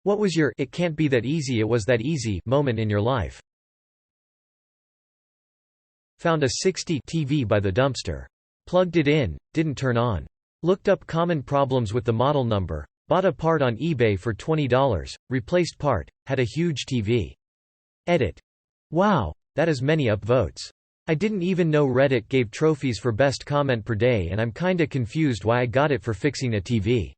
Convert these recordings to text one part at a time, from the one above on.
What was your "it can't be that easy, it was that easy" moment in your life? Found a 60 TV by the dumpster. Plugged it in, didn't turn on. Looked up common problems with the model number. Bought a part on eBay for $20, replaced part, had a huge TV. Edit. Wow, that is many upvotes. I didn't even know Reddit gave trophies for best comment per day, and I'm kinda confused why I got it for fixing a TV.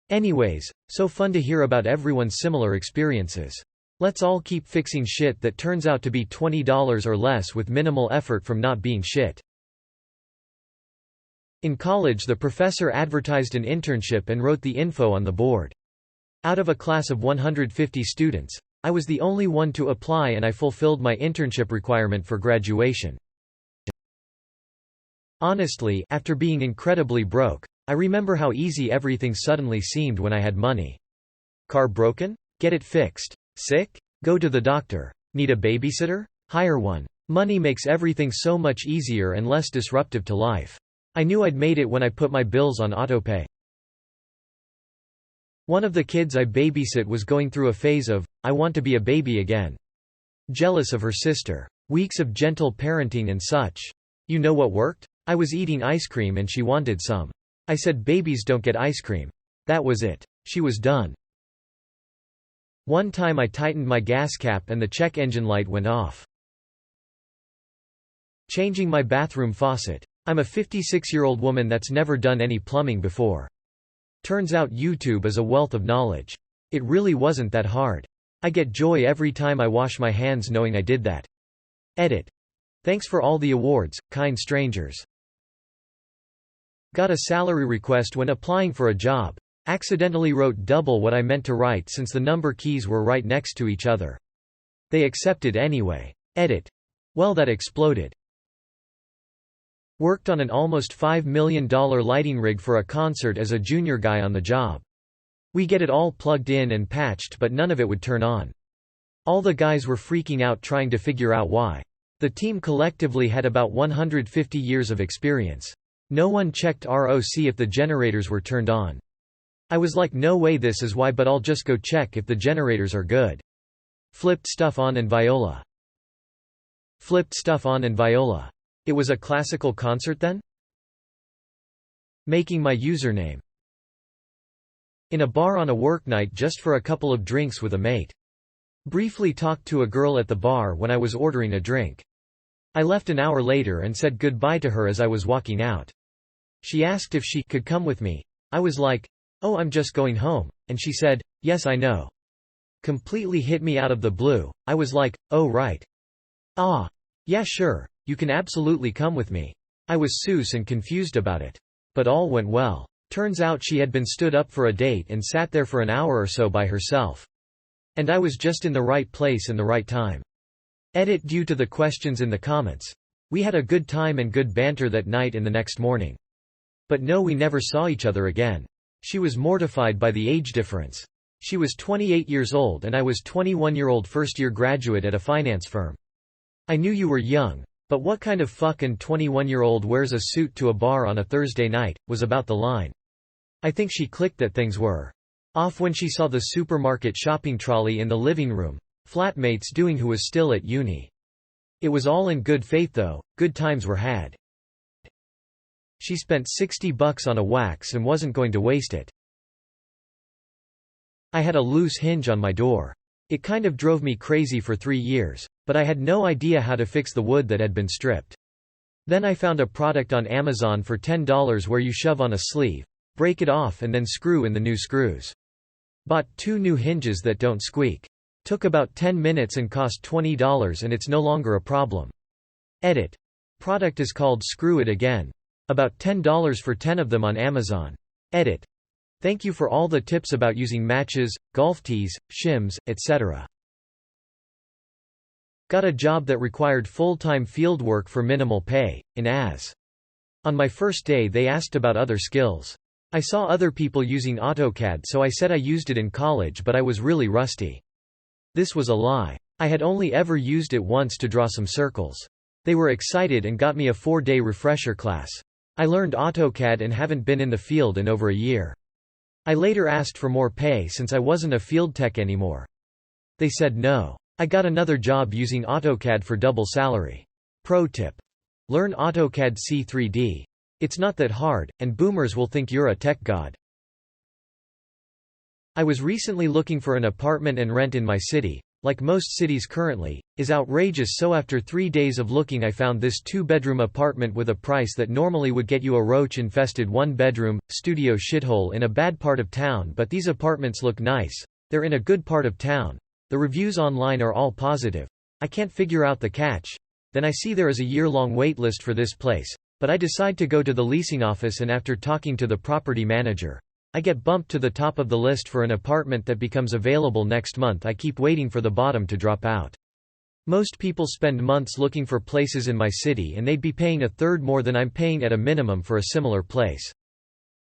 Anyways, so fun to hear about everyone's similar experiences. Let's all keep fixing shit that turns out to be $20 or less with minimal effort from not being shit. In college, the professor advertised an internship and wrote the info on the board. Out of a class of 150 students, I was the only one to apply, and I fulfilled my internship requirement for graduation. Honestly, after being incredibly broke, I remember how easy everything suddenly seemed when I had money. Car broken? Get it fixed. Sick? Go to the doctor. Need a babysitter? Hire one. Money makes everything so much easier and less disruptive to life. I knew I'd made it when I put my bills on autopay. One of the kids I babysit was going through a phase of, "I want to be a baby again." Jealous of her sister. Weeks of gentle parenting and such. You know what worked? I was eating ice cream and she wanted some. I said, "Babies don't get ice cream." That was it. She was done. One time I tightened my gas cap and the check engine light went off. Changing my bathroom faucet. I'm a 56-year-old woman that's never done any plumbing before. Turns out YouTube is a wealth of knowledge. It really wasn't that hard. I get joy every time I wash my hands knowing I did that. Edit. Thanks for all the awards, kind strangers. Got a salary request when applying for a job. Accidentally wrote double what I meant to write since the number keys were right next to each other. They accepted anyway. Edit. Well, that exploded. Worked on an almost $5 million lighting rig for a concert as a junior guy on the job. We get it all plugged in and patched, but none of it would turn on. All the guys were freaking out trying to figure out why. The team collectively had about 150 years of experience. No one checked ROC if the generators were turned on. I was like, no way, this is why, but I'll just go check if the generators are good. Flipped stuff on and viola. Flipped stuff on and viola. It was a classical concert then? Making my username. In a bar on a work night just for a couple of drinks with a mate. Briefly talked to a girl at the bar when I was ordering a drink. I left an hour later and said goodbye to her as I was walking out. She asked if she could come with me. I was like, "Oh, I'm just going home," and she said, "Yes, I know." Completely hit me out of the blue. I was like, "Oh right. Ah. Yeah, sure. You can absolutely come with me." I was sus and confused about it. But all went well. Turns out she had been stood up for a date and sat there for an hour or so by herself. And I was just in the right place and the right time. Edit. Due to the questions in the comments. We had a good time and good banter that night and the next morning. But no, we never saw each other again. She was mortified by the age difference. She was 28 years old and I was 21-year-old first-year graduate at a finance firm. I knew you were young. But what kind of fucking 21-year-old wears a suit to a bar on a Thursday night, was about the line. I think she clicked that things were off when she saw the supermarket shopping trolley in the living room, flatmates doing who was still at uni. It was all in good faith though, good times were had. She spent $60 on a wax and wasn't going to waste it. I had a loose hinge on my door. It kind of drove me crazy for 3 years, but I had no idea how to fix the wood that had been stripped. Then I found a product on Amazon for $10 where you shove on a sleeve, break it off and then screw in the new screws. Bought 2 new hinges that don't squeak. Took about 10 minutes and cost $20 and it's no longer a problem. Edit. Product is called Screw It Again. About $10 for 10 of them on Amazon. Edit. Thank you for all the tips about using matches, golf tees, shims, etc. Got a job that required full-time field work for minimal pay, in AS. On my first day they asked about other skills. I saw other people using AutoCAD so I said I used it in college but I was really rusty. This was a lie. I had only ever used it once to draw some circles. They were excited and got me a 4-day refresher class. I learned AutoCAD and haven't been in the field in over a year. I later asked for more pay since I wasn't a field tech anymore. They said no. I got another job using AutoCAD for double salary. Pro tip: learn AutoCAD C3D. It's not that hard, and boomers will think you're a tech god. I was recently looking for an apartment, and rent in my city, like most cities currently, is outrageous, so after 3 days of looking I found this 2-bedroom apartment with a price that normally would get you a roach-infested 1-bedroom, studio shithole in a bad part of town. But these apartments look nice, they're in a good part of town, the reviews online are all positive. I can't figure out the catch. Then I see there is a year-long wait list for this place, but I decide to go to the leasing office, and after talking to the property manager, I get bumped to the top of the list for an apartment that becomes available next month. I keep waiting for the bottom to drop out. Most people spend months looking for places in my city, and they'd be paying a third more than I'm paying at a minimum for a similar place.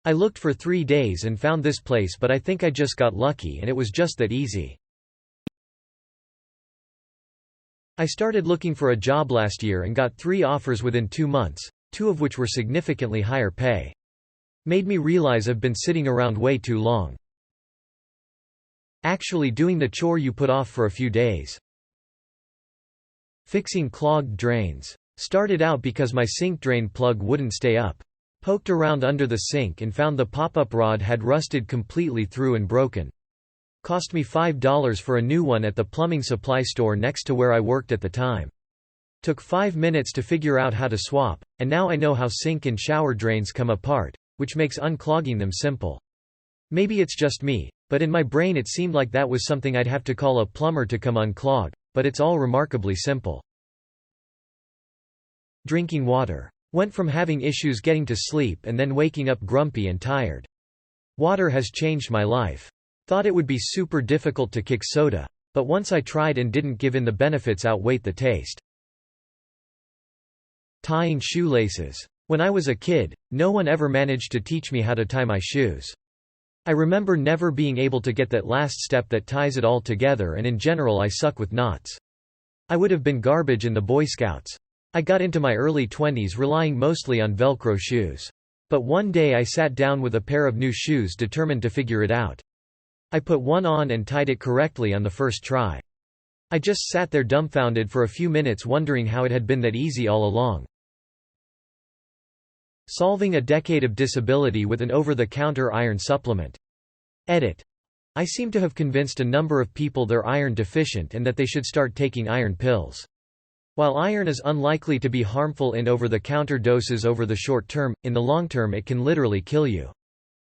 I looked for 3 days and found this place, but I think I just got lucky and it was just that easy. I started looking for a job last year and got 3 offers within 2 months, 2 of which were significantly higher pay. Made me realize I've been sitting around way too long. Actually doing the chore you put off for a few days. Fixing clogged drains. Started out because my sink drain plug wouldn't stay up. Poked around under the sink and found the pop-up rod had rusted completely through and broken. Cost me $5 for a new one at the plumbing supply store next to where I worked at the time. Took 5 minutes to figure out how to swap, and now I know how sink and shower drains come apart, which makes unclogging them simple. Maybe it's just me, but in my brain it seemed like that was something I'd have to call a plumber to come unclog, but it's all remarkably simple. Drinking water. Went from having issues getting to sleep and then waking up grumpy and tired. Water has changed my life. Thought it would be super difficult to kick soda, but once I tried and didn't give in, the benefits outweighed the taste. Tying shoelaces. When I was a kid, no one ever managed to teach me how to tie my shoes. I remember never being able to get that last step that ties it all together, and in general I suck with knots. I would have been garbage in the Boy Scouts. I got into my early 20s relying mostly on Velcro shoes. But one day I sat down with a pair of new shoes determined to figure it out. I put one on and tied it correctly on the first try. I just sat there dumbfounded for a few minutes wondering how it had been that easy all along. Solving a decade of disability with an over-the-counter iron supplement. Edit. I seem to have convinced a number of people they're iron deficient and that they should start taking iron pills. While iron is unlikely to be harmful in over-the-counter doses over the short term, in the long term it can literally kill you.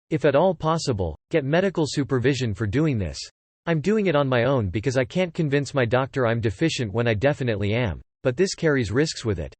If at all possible, get medical supervision for doing this. I'm doing it on my own because I can't convince my doctor I'm deficient when I definitely am, but this carries risks with it.